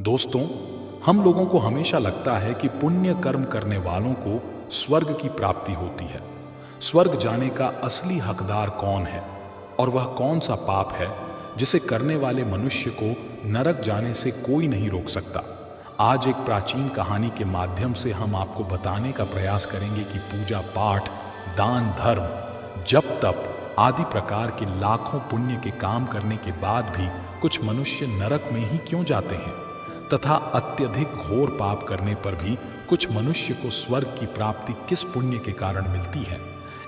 दोस्तों, हम लोगों को हमेशा लगता है कि पुण्य कर्म करने वालों को स्वर्ग की प्राप्ति होती है। स्वर्ग जाने का असली हकदार कौन है और वह कौन सा पाप है जिसे करने वाले मनुष्य को नरक जाने से कोई नहीं रोक सकता। आज एक प्राचीन कहानी के माध्यम से हम आपको बताने का प्रयास करेंगे कि पूजा पाठ, दान धर्म, जप तप आदि प्रकार के लाखों पुण्य के काम करने के बाद भी कुछ मनुष्य नरक में ही क्यों जाते हैं, तथा अत्यधिक घोर पाप करने पर भी कुछ मनुष्य को स्वर्ग की प्राप्ति किस पुण्य के कारण मिलती है।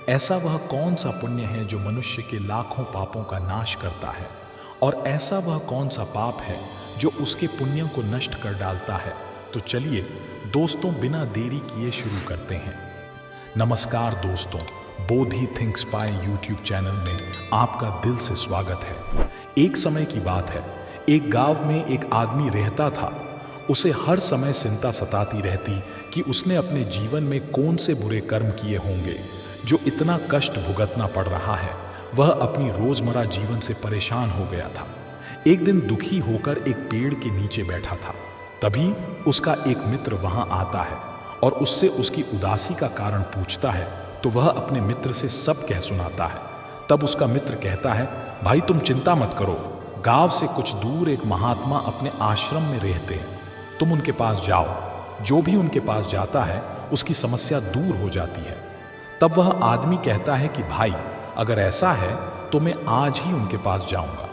ऐसा वह कौन सा पुण्य है जो मनुष्य के लाखों पापों का नाश करता है, और ऐसा वह कौन सा पाप है जो उसके पुण्यों को नष्ट कर डालता है। तो चलिए दोस्तों, बिना देरी किए शुरू करते हैं। नमस्कार दोस्तों, बोधि थिंक्स बाय यूट्यूब चैनल में आपका दिल से स्वागत है। एक समय की बात है, एक गांव में एक आदमी रहता था। उसे हर समय चिंता सताती रहती कि उसने अपने जीवन में कौन से बुरे कर्म किए होंगे जो इतना कष्ट भुगतना पड़ रहा है। वह अपनी रोजमर्रा जीवन से परेशान हो गया था। एक दिन दुखी होकर एक पेड़ के नीचे बैठा था। तभी उसका एक मित्र वहां आता है और उससे उसकी उदासी का कारण पूछता है, तो वह अपने मित्र से सब कह सुनाता है। तब उसका मित्र कहता है, भाई तुम चिंता मत करो, गांव से कुछ दूर एक महात्मा अपने आश्रम में रहते हैं, तुम उनके पास जाओ। जो भी उनके पास जाता है उसकी समस्या दूर हो जाती है। तब वह आदमी कहता है कि भाई अगर ऐसा है तो मैं आज ही उनके पास जाऊंगा।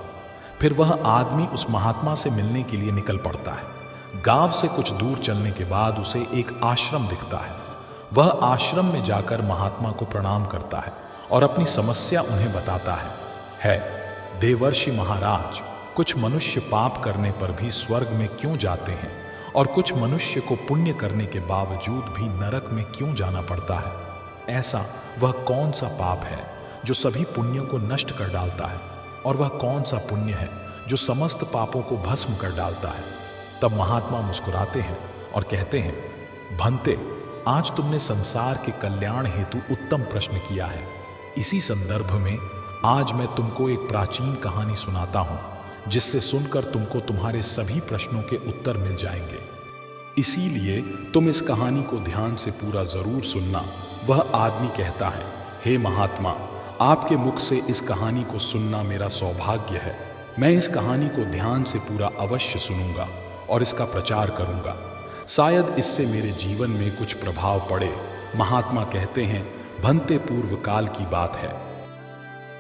फिर वह आदमी उस महात्मा से मिलने के लिए निकल पड़ता है। गांव से कुछ दूर चलने के बाद उसे एक आश्रम दिखता है। वह आश्रम में जाकर महात्मा को प्रणाम करता है और अपनी समस्या उन्हें बताता है, देवर्षि महाराज, कुछ मनुष्य पाप करने पर भी स्वर्ग में क्यों जाते हैं और कुछ मनुष्य को पुण्य करने के बावजूद भी नरक में क्यों जाना पड़ता है। ऐसा वह कौन सा पाप है जो सभी पुण्यों को नष्ट कर डालता है, और वह कौन सा पुण्य है जो समस्त पापों को भस्म कर डालता है। तब महात्मा मुस्कुराते हैं और कहते हैं, भंते, आज तुमने संसार के कल्याण हेतु उत्तम प्रश्न किया है। इसी संदर्भ में आज मैं तुमको एक प्राचीन कहानी सुनाता हूं, जिससे सुनकर तुमको तुम्हारे सभी प्रश्नों के उत्तर मिल जाएंगे। इसीलिए तुम इस कहानी को ध्यान से पूरा जरूर सुनना। वह आदमी कहता है, हे महात्मा, आपके मुख से इस कहानी को सुनना मेरा सौभाग्य है। मैं इस कहानी को ध्यान से पूरा अवश्य सुनूंगा और इसका प्रचार करूंगा। शायद इससे मेरे जीवन में कुछ प्रभाव पड़े। महात्मा कहते हैं, भंते पूर्व काल की बात है।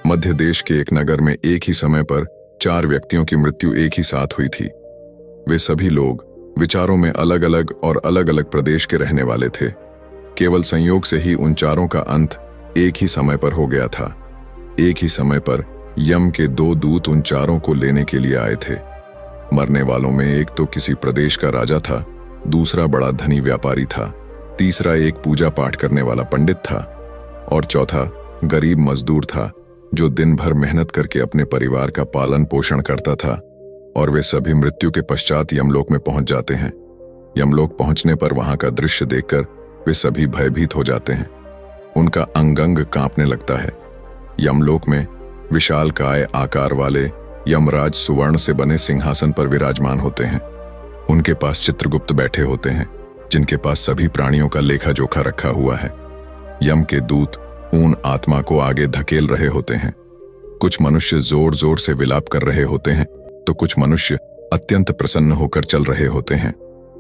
मध्य देश के एक नगर में एक ही समय पर 4 व्यक्तियों की मृत्यु एक ही साथ हुई थी। वे सभी लोग विचारों में अलग अलग और अलग अलग प्रदेश के रहने वाले थे। केवल संयोग से ही उन चारों का अंत एक ही समय पर हो गया था। एक ही समय पर यम के 2 दूत उन चारों को लेने के लिए आए थे। मरने वालों में एक तो किसी प्रदेश का राजा था, दूसरा बड़ा धनी व्यापारी था, तीसरा एक पूजा पाठ करने वाला पंडित था, और चौथा गरीब मजदूर था जो दिन भर मेहनत करके अपने परिवार का पालन पोषण करता था। और वे सभी मृत्यु के पश्चात यमलोक में पहुंच जाते हैं। यमलोक पहुंचने पर वहां का दृश्य देखकर वे सभी भयभीत हो जाते हैं। उनका अंग अंग कांपने लगता है। यमलोक में विशालकाय आकार वाले यमराज सुवर्ण से बने सिंहासन पर विराजमान होते हैं। उनके पास चित्रगुप्त बैठे होते हैं, जिनके पास सभी प्राणियों का लेखा जोखा रखा हुआ है। यम के दूत उन आत्मा को आगे धकेल रहे होते हैं। कुछ मनुष्य जोर जोर से विलाप कर रहे होते हैं, तो कुछ मनुष्य अत्यंत प्रसन्न होकर चल रहे होते हैं।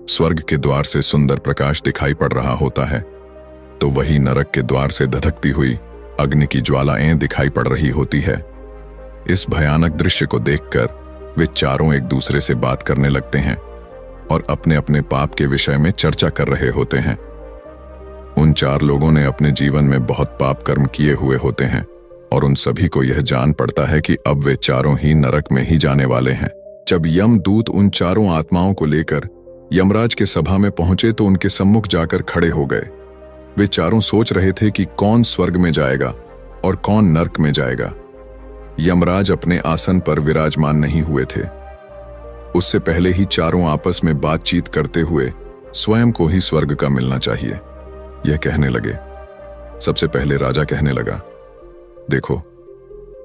स्वर्ग के द्वार से सुंदर प्रकाश दिखाई पड़ रहा होता है, तो वही नरक के द्वार से धधकती हुई अग्नि की ज्वालाएं दिखाई पड़ रही होती है। इस भयानक दृश्य को देखकर वे चारों एक दूसरे से बात करने लगते हैं और अपने अपने पाप के विषय में चर्चा कर रहे होते हैं। उन 4 लोगों ने अपने जीवन में बहुत पाप कर्म किए हुए होते हैं, और उन सभी को यह जान पड़ता है कि अब वे चारों ही नरक में ही जाने वाले हैं। जब यमदूत उन चारों आत्माओं को लेकर यमराज के सभा में पहुंचे तो उनके सम्मुख जाकर खड़े हो गए। वे चारों सोच रहे थे कि कौन स्वर्ग में जाएगा और कौन नरक में जाएगा। यमराज अपने आसन पर विराजमान नहीं हुए थे। उससे पहले ही चारों आपस में बातचीत करते हुए स्वयं को ही स्वर्ग का मिलना चाहिए, यह कहने लगे। सबसे पहले राजा कहने लगा, देखो,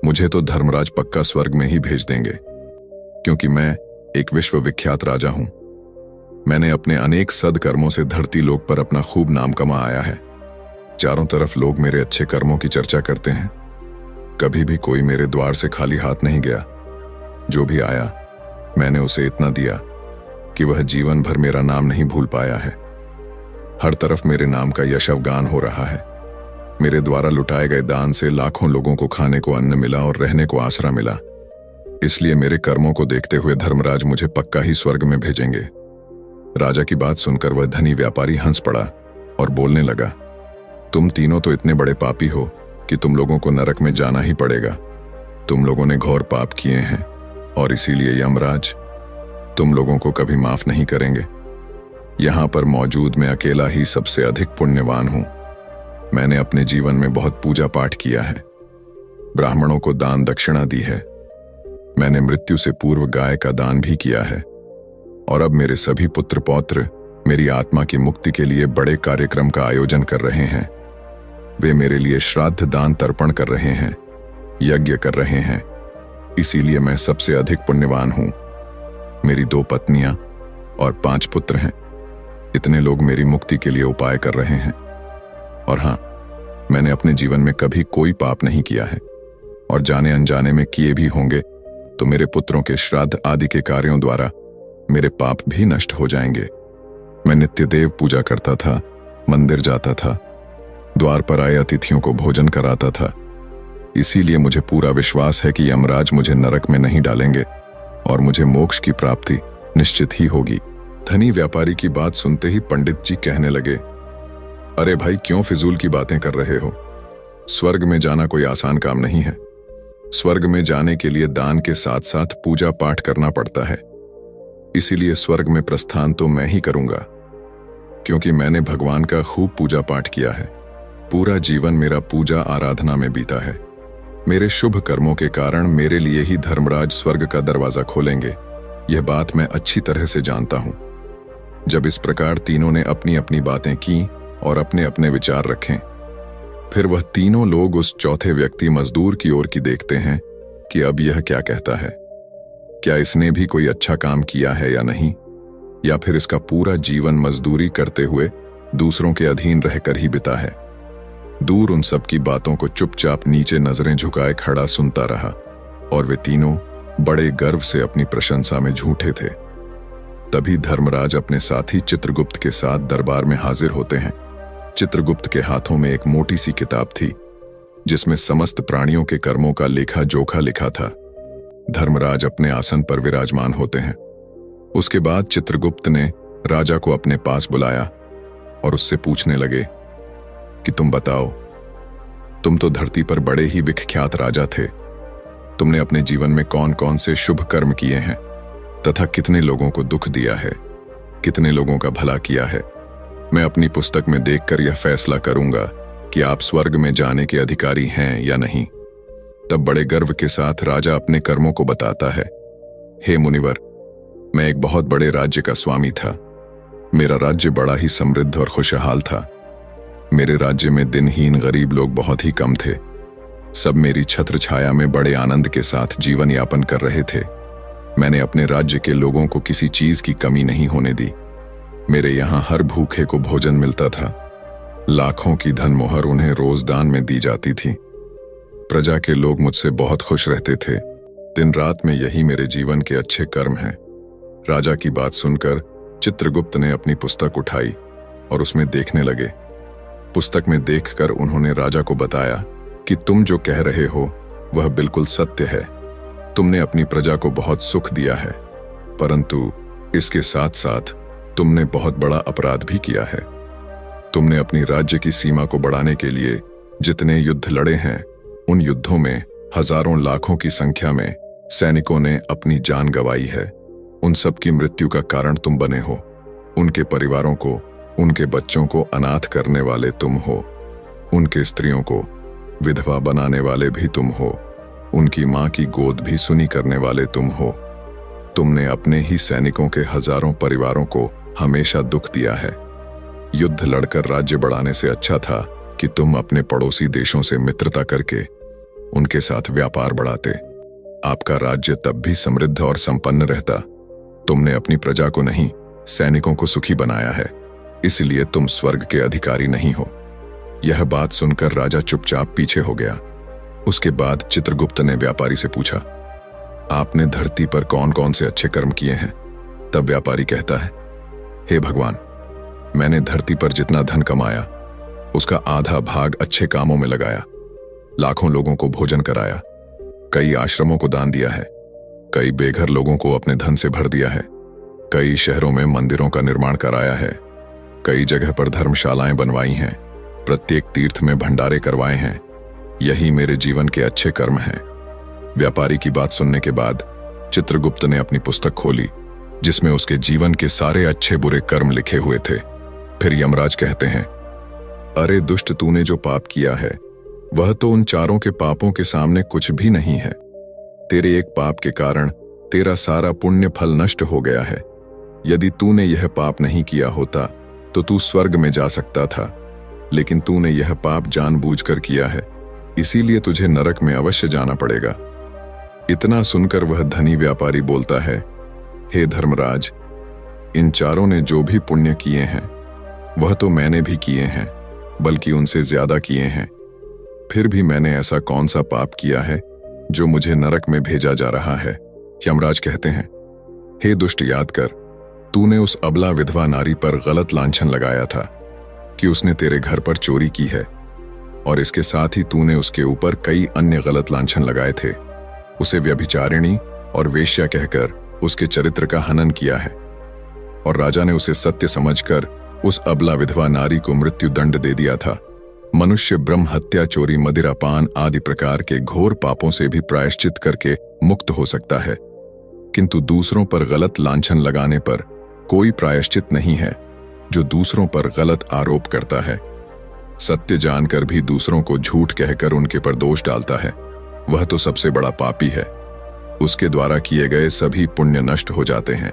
मुझे तो धर्मराज पक्का स्वर्ग में ही भेज देंगे, क्योंकि मैं एक विश्वविख्यात राजा हूं। मैंने अपने अनेक सद्कर्मों से धरती लोक पर अपना खूब नाम कमाया है। चारों तरफ लोग मेरे अच्छे कर्मों की चर्चा करते हैं। कभी भी कोई मेरे द्वार से खाली हाथ नहीं गया। जो भी आया मैंने उसे इतना दिया कि वह जीवन भर मेरा नाम नहीं भूल पाया है। हर तरफ मेरे नाम का यशवगान हो रहा है। मेरे द्वारा लुटाए गए दान से लाखों लोगों को खाने को अन्न मिला और रहने को आसरा मिला। इसलिए मेरे कर्मों को देखते हुए धर्मराज मुझे पक्का ही स्वर्ग में भेजेंगे। राजा की बात सुनकर वह धनी व्यापारी हंस पड़ा और बोलने लगा, तुम तीनों तो इतने बड़े पापी हो कि तुम लोगों को नरक में जाना ही पड़ेगा। तुम लोगों ने घोर पाप किए हैं और इसीलिए यमराज तुम लोगों को कभी माफ नहीं करेंगे। यहां पर मौजूद मैं अकेला ही सबसे अधिक पुण्यवान हूं। मैंने अपने जीवन में बहुत पूजा पाठ किया है, ब्राह्मणों को दान दक्षिणा दी है। मैंने मृत्यु से पूर्व गाय का दान भी किया है और अब मेरे सभी पुत्र पौत्र मेरी आत्मा की मुक्ति के लिए बड़े कार्यक्रम का आयोजन कर रहे हैं। वे मेरे लिए श्राद्ध दान तर्पण कर रहे हैं, यज्ञ कर रहे हैं। इसीलिए मैं सबसे अधिक पुण्यवान हूं। मेरी 2 पत्नियां और 5 पुत्र हैं। इतने लोग मेरी मुक्ति के लिए उपाय कर रहे हैं। और हां, मैंने अपने जीवन में कभी कोई पाप नहीं किया है और जाने अनजाने में किए भी होंगे तो मेरे पुत्रों के श्राद्ध आदि के कार्यों द्वारा मेरे पाप भी नष्ट हो जाएंगे। मैं नित्य देव पूजा करता था, मंदिर जाता था, द्वार पर आए अतिथियों को भोजन कराता था। इसीलिए मुझे पूरा विश्वास है कि यमराज मुझे नरक में नहीं डालेंगे और मुझे मोक्ष की प्राप्ति निश्चित ही होगी। धनी व्यापारी की बात सुनते ही पंडित जी कहने लगे, अरे भाई, क्यों फिजूल की बातें कर रहे हो? स्वर्ग में जाना कोई आसान काम नहीं है। स्वर्ग में जाने के लिए दान के साथ साथ पूजा पाठ करना पड़ता है। इसीलिए स्वर्ग में प्रस्थान तो मैं ही करूंगा, क्योंकि मैंने भगवान का खूब पूजा पाठ किया है। पूरा जीवन मेरा पूजा आराधना में बीता है। मेरे शुभ कर्मों के कारण मेरे लिए ही धर्मराज स्वर्ग का दरवाजा खोलेंगे, यह बात मैं अच्छी तरह से जानता हूं। जब इस प्रकार तीनों ने अपनी अपनी बातें की और अपने अपने विचार रखें, फिर वह तीनों लोग उस चौथे व्यक्ति मजदूर की ओर की देखते हैं कि अब यह क्या कहता है। क्या इसने भी कोई अच्छा काम किया है या नहीं, या फिर इसका पूरा जीवन मजदूरी करते हुए दूसरों के अधीन रहकर ही बिता है। दूर उन सब की बातों को चुपचाप नीचे नजरें झुकाए खड़ा सुनता रहा और वे तीनों बड़े गर्व से अपनी प्रशंसा में झूठे थे। तभी धर्मराज अपने साथी चित्रगुप्त के साथ दरबार में हाजिर होते हैं। चित्रगुप्त के हाथों में एक मोटी सी किताब थी जिसमें समस्त प्राणियों के कर्मों का लेखा जोखा लिखा था। धर्मराज अपने आसन पर विराजमान होते हैं। उसके बाद चित्रगुप्त ने राजा को अपने पास बुलाया और उससे पूछने लगे कि तुम बताओ, तुम तो धरती पर बड़े ही विख्यात राजा थे। तुमने अपने जीवन में कौन कौन से शुभ कर्म किए हैं तथा कितने लोगों को दुख दिया है, कितने लोगों का भला किया है। मैं अपनी पुस्तक में देखकर यह फैसला करूंगा कि आप स्वर्ग में जाने के अधिकारी हैं या नहीं। तब बड़े गर्व के साथ राजा अपने कर्मों को बताता है। हे मुनिवर, मैं एक बहुत बड़े राज्य का स्वामी था। मेरा राज्य बड़ा ही समृद्ध और खुशहाल था। मेरे राज्य में दिनहीन गरीब लोग बहुत ही कम थे। सब मेरी छत्र छाया में बड़े आनंद के साथ जीवन यापन कर रहे थे। मैंने अपने राज्य के लोगों को किसी चीज की कमी नहीं होने दी। मेरे यहाँ हर भूखे को भोजन मिलता था। लाखों की धन मोहर उन्हें रोज दान में दी जाती थी। प्रजा के लोग मुझसे बहुत खुश रहते थे। दिन रात में यही मेरे जीवन के अच्छे कर्म हैं। राजा की बात सुनकर चित्रगुप्त ने अपनी पुस्तक उठाई और उसमें देखने लगे। पुस्तक में देखकर उन्होंने राजा को बताया कि तुम जो कह रहे हो वह बिल्कुल सत्य है। तुमने अपनी प्रजा को बहुत सुख दिया है, परंतु इसके साथ साथ तुमने बहुत बड़ा अपराध भी किया है। तुमने अपनी राज्य की सीमा को बढ़ाने के लिए जितने युद्ध लड़े हैं, उन युद्धों में हजारों लाखों की संख्या में सैनिकों ने अपनी जान गंवाई है। उन सब की मृत्यु का कारण तुम बने हो। उनके परिवारों को, उनके बच्चों को अनाथ करने वाले तुम हो। उनके स्त्रियों को विधवा बनाने वाले भी तुम हो। उनकी मां की गोद भी सुनी करने वाले तुम हो। तुमने अपने ही सैनिकों के हजारों परिवारों को हमेशा दुख दिया है। युद्ध लड़कर राज्य बढ़ाने से अच्छा था कि तुम अपने पड़ोसी देशों से मित्रता करके उनके साथ व्यापार बढ़ाते। आपका राज्य तब भी समृद्ध और संपन्न रहता। तुमने अपनी प्रजा को नहीं सैनिकों को सुखी बनाया है, इसलिए तुम स्वर्ग के अधिकारी नहीं हो। यह बात सुनकर राजा चुपचाप पीछे हो गया। उसके बाद चित्रगुप्त ने व्यापारी से पूछा, आपने धरती पर कौन कौन से अच्छे कर्म किए हैं? तब व्यापारी कहता है, हे भगवान, मैंने धरती पर जितना धन कमाया उसका आधा भाग अच्छे कामों में लगाया। लाखों लोगों को भोजन कराया, कई आश्रमों को दान दिया है, कई बेघर लोगों को अपने धन से भर दिया है, कई शहरों में मंदिरों का निर्माण कराया है, कई जगह पर धर्मशालाएं बनवाई हैं, प्रत्येक तीर्थ में भंडारे करवाए हैं। यही मेरे जीवन के अच्छे कर्म हैं। व्यापारी की बात सुनने के बाद चित्रगुप्त ने अपनी पुस्तक खोली, जिसमें उसके जीवन के सारे अच्छे बुरे कर्म लिखे हुए थे। फिर यमराज कहते हैं, अरे दुष्ट, तूने जो पाप किया है वह तो उन चारों के पापों के सामने कुछ भी नहीं है। तेरे एक पाप के कारण तेरा सारा पुण्य फल नष्ट हो गया है। यदि तूने यह पाप नहीं किया होता तो तू स्वर्ग में जा सकता था, लेकिन तूने यह पाप जानबूझकर किया है, इसीलिए तुझे नरक में अवश्य जाना पड़ेगा। इतना सुनकर वह धनी व्यापारी बोलता है, हे धर्मराज, इन चारों ने जो भी पुण्य किए हैं वह तो मैंने भी किए हैं, बल्कि उनसे ज्यादा किए हैं। फिर भी मैंने ऐसा कौन सा पाप किया है जो मुझे नरक में भेजा जा रहा है? यमराज कहते हैं, हे दुष्ट, याद कर, तूने उस अबला विधवा नारी पर गलत लांछन लगाया था कि उसने तेरे घर पर चोरी की है, और इसके साथ ही तूने उसके ऊपर कई अन्य गलत लांछन लगाए थे। उसे व्यभिचारिणी और वेश्या कहकर उसके चरित्र का हनन किया है, और राजा ने उसे सत्य समझकर उस अबला विधवा नारी को मृत्यु दंड दे दिया था। मनुष्य ब्रह्म हत्या, चोरी, मदिरापान आदि प्रकार के घोर पापों से भी प्रायश्चित करके मुक्त हो सकता है, किंतु दूसरों पर गलत लांछन लगाने पर कोई प्रायश्चित नहीं है जो दूसरों पर गलत आरोप करता है। सत्य जानकर भी दूसरों को झूठ कहकर उनके पर दोष डालता है, वह तो सबसे बड़ा पापी है। उसके द्वारा किए गए सभी पुण्य नष्ट हो जाते हैं।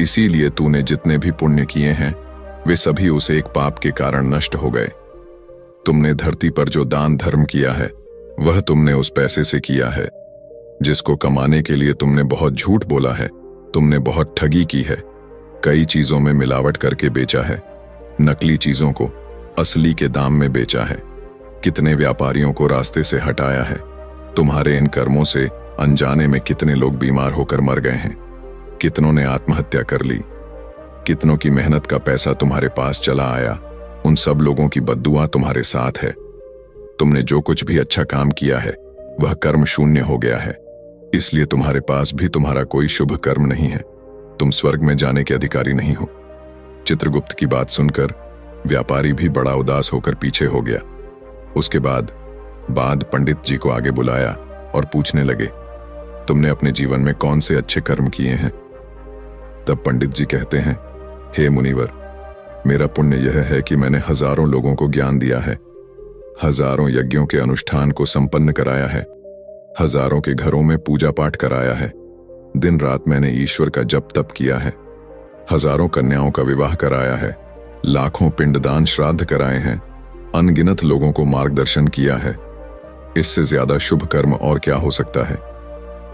इसीलिए तूने जितने भी पुण्य किए हैं वे सभी उस एक पाप के कारण नष्ट हो गए। तुमने धरती पर जो दान धर्म किया है वह तुमने उस पैसे से किया है जिसको कमाने के लिए तुमने बहुत झूठ बोला है। तुमने बहुत ठगी की है, कई चीजों में मिलावट करके बेचा है, नकली चीजों को असली के दाम में बेचा है, कितने व्यापारियों को रास्ते से हटाया है। तुम्हारे इन कर्मों से अनजाने में कितने लोग बीमार होकर मर गए हैं, कितनों ने आत्महत्या कर ली, कितनों की मेहनत का पैसा तुम्हारे पास चला आया। उन सब लोगों की बद्दुआ तुम्हारे साथ है। तुमने जो कुछ भी अच्छा काम किया है वह कर्म शून्य हो गया है, इसलिए तुम्हारे पास भी तुम्हारा कोई शुभ कर्म नहीं है। तुम स्वर्ग में जाने के अधिकारी नहीं हो। चित्रगुप्त की बात सुनकर व्यापारी भी बड़ा उदास होकर पीछे हो गया। उसके बाद पंडित जी को आगे बुलाया और पूछने लगे, तुमने अपने जीवन में कौन से अच्छे कर्म किए हैं? तब पंडित जी कहते हैं, हे मुनिवर, मेरा पुण्य यह है कि मैंने हजारों लोगों को ज्ञान दिया है, हजारों यज्ञों के अनुष्ठान को संपन्न कराया है, हजारों के घरों में पूजा पाठ कराया है, दिन रात मैंने ईश्वर का जप तप किया है, हजारों कन्याओं का विवाह कराया है, लाखों पिंडदान श्राद्ध कराए हैं, अनगिनत लोगों को मार्गदर्शन किया है। इससे ज्यादा शुभ कर्म और क्या हो सकता है?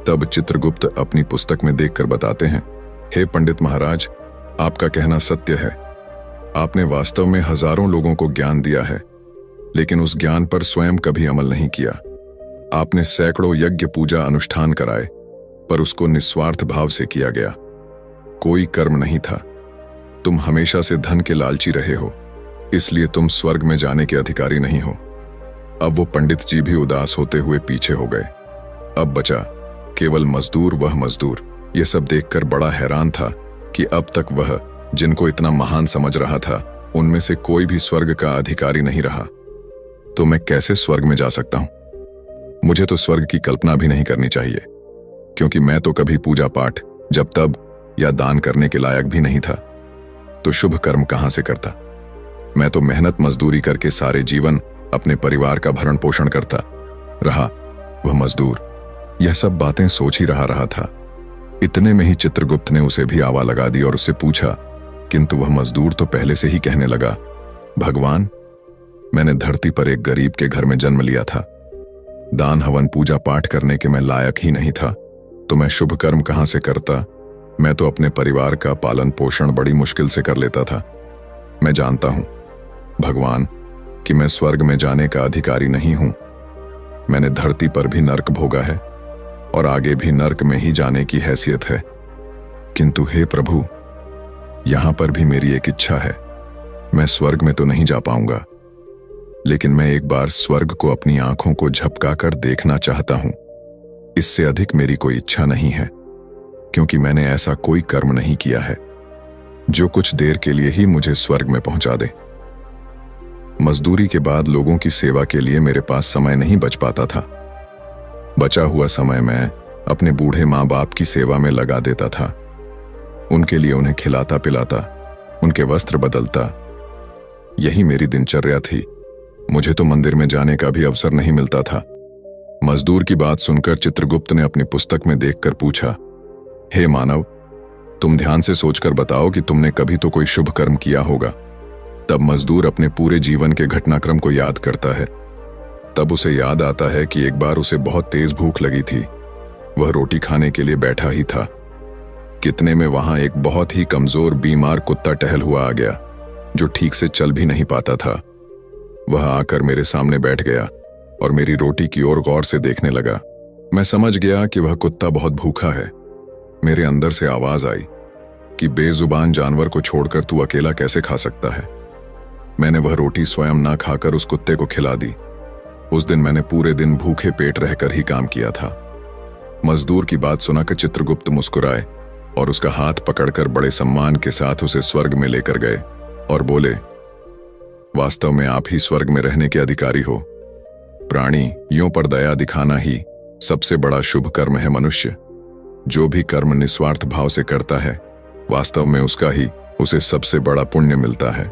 तब चित्रगुप्त अपनी पुस्तक में देखकर बताते हैं, हे पंडित महाराज, आपका कहना सत्य है। आपने वास्तव में हजारों लोगों को ज्ञान दिया है, लेकिन उस ज्ञान पर स्वयं कभी अमल नहीं किया। आपने सैकड़ों यज्ञ पूजा अनुष्ठान कराए, पर उसको निस्वार्थ भाव से किया गया, कोई कर्म नहीं था। तुम हमेशा से धन के लालची रहे हो, इसलिए तुम स्वर्ग में जाने के अधिकारी नहीं हो। अब वो पंडित जी भी उदास होते हुए पीछे हो गए। अब बचा केवल मजदूर, वह मजदूर यह सब देखकर बड़ा हैरान था कि अब तक वह जिनको इतना महान समझ रहा था उनमें से कोई भी स्वर्ग का अधिकारी नहीं रहा। तो मैं कैसे स्वर्ग में जा सकता हूं? मुझे तो स्वर्ग की कल्पना भी नहीं करनी चाहिए, क्योंकि मैं तो कभी पूजा पाठ, जप तप या दान करने के लायक भी नहीं था। तो शुभ कर्म कहां से करता? मैं तो मेहनत मजदूरी करके सारे जीवन अपने परिवार का भरण पोषण करता रहा। वह मजदूर यह सब बातें सोच ही रहा था। इतने में ही चित्रगुप्त ने उसे भी आवा लगा दी और उससे पूछा, किंतु वह मजदूर तो पहले से ही कहने लगा, भगवान, मैंने धरती पर एक गरीब के घर में जन्म लिया था। दान हवन पूजा पाठ करने के मैं लायक ही नहीं था, तो मैं शुभ कर्म कहां से करता? मैं तो अपने परिवार का पालन पोषण बड़ी मुश्किल से कर लेता था। मैं जानता हूं भगवान कि मैं स्वर्ग में जाने का अधिकारी नहीं हूं। मैंने धरती पर भी नर्क भोगा है और आगे भी नर्क में ही जाने की हैसियत है। किंतु हे प्रभु, यहां पर भी मेरी एक इच्छा है। मैं स्वर्ग में तो नहीं जा पाऊंगा, लेकिन मैं एक बार स्वर्ग को अपनी आंखों को झपका कर देखना चाहता हूं। इससे अधिक मेरी कोई इच्छा नहीं है, क्योंकि मैंने ऐसा कोई कर्म नहीं किया है जो कुछ देर के लिए ही मुझे स्वर्ग में पहुंचा दे। मजदूरी के बाद लोगों की सेवा के लिए मेरे पास समय नहीं बच पाता था। बचा हुआ समय मैं अपने बूढ़े माँ बाप की सेवा में लगा देता था। उनके लिए उन्हें खिलाता पिलाता, उनके वस्त्र बदलता, यही मेरी दिनचर्या थी। मुझे तो मंदिर में जाने का भी अवसर नहीं मिलता था। मजदूर की बात सुनकर चित्रगुप्त ने अपनी पुस्तक में देखकर पूछा, हे मानव, तुम ध्यान से सोचकर बताओ कि तुमने कभी तो कोई शुभ कर्म किया होगा। तब मजदूर अपने पूरे जीवन के घटनाक्रम को याद करता है। तब उसे याद आता है कि एक बार उसे बहुत तेज भूख लगी थी। वह रोटी खाने के लिए बैठा ही था। कितने में वहां एक बहुत ही कमजोर बीमार कुत्ता टहल हुआ आ गया, जो ठीक से चल भी नहीं पाता था। वह आकर मेरे सामने बैठ गया और मेरी रोटी की ओर गौर से देखने लगा। मैं समझ गया कि वह कुत्ता बहुत भूखा है। मेरे अंदर से आवाज आई कि बेजुबान जानवर को छोड़कर तू अकेला कैसे खा सकता है। मैंने वह रोटी स्वयं ना खाकर उस कुत्ते को खिला दी। उस दिन मैंने पूरे दिन भूखे पेट रहकर ही काम किया था। मजदूर की बात सुनाकर चित्रगुप्त मुस्कुराए और उसका हाथ पकड़कर बड़े सम्मान के साथ उसे स्वर्ग में लेकर गए और बोले, वास्तव में आप ही स्वर्ग में रहने के अधिकारी हो। प्राणियों पर दया दिखाना ही सबसे बड़ा शुभ कर्म है। मनुष्य जो भी कर्म निस्वार्थ भाव से करता है, वास्तव में उसका ही उसे सबसे बड़ा पुण्य मिलता है।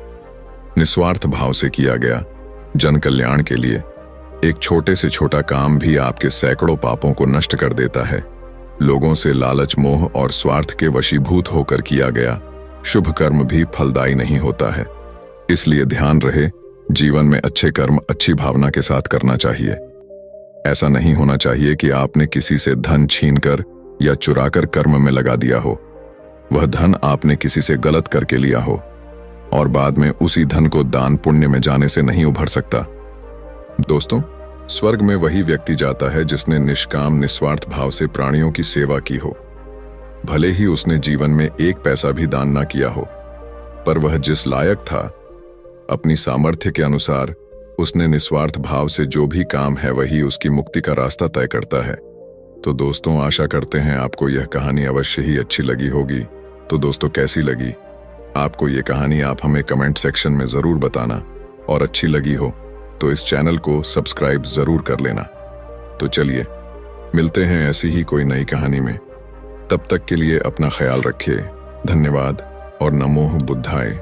निस्वार्थ भाव से किया गया जन कल्याण के लिए एक छोटे से छोटा काम भी आपके सैकड़ों पापों को नष्ट कर देता है। लोगों से लालच, मोह और स्वार्थ के वशीभूत होकर किया गया शुभ कर्म भी फलदायी नहीं होता है। इसलिए ध्यान रहे, जीवन में अच्छे कर्म अच्छी भावना के साथ करना चाहिए। ऐसा नहीं होना चाहिए कि आपने किसी से धन छीनकर या चुराकर कर्म में लगा दिया हो। वह धन आपने किसी से गलत करके लिया हो और बाद में उसी धन को दान पुण्य में जाने से नहीं उभर सकता। दोस्तों, स्वर्ग में वही व्यक्ति जाता है जिसने निष्काम निस्वार्थ भाव से प्राणियों की सेवा की हो। भले ही उसने जीवन में एक पैसा भी दान ना किया हो, पर वह जिस लायक था, अपनी सामर्थ्य के अनुसार उसने निस्वार्थ भाव से जो भी काम है वही उसकी मुक्ति का रास्ता तय करता है। तो दोस्तों, आशा करते हैं आपको यह कहानी अवश्य ही अच्छी लगी होगी। तो दोस्तों, कैसी लगी आपको ये कहानी, आप हमें कमेंट सेक्शन में जरूर बताना, और अच्छी लगी हो तो इस चैनल को सब्सक्राइब जरूर कर लेना। तो चलिए मिलते हैं ऐसी ही कोई नई कहानी में। तब तक के लिए अपना ख्याल रखिए। धन्यवाद और नमो बुद्धाय।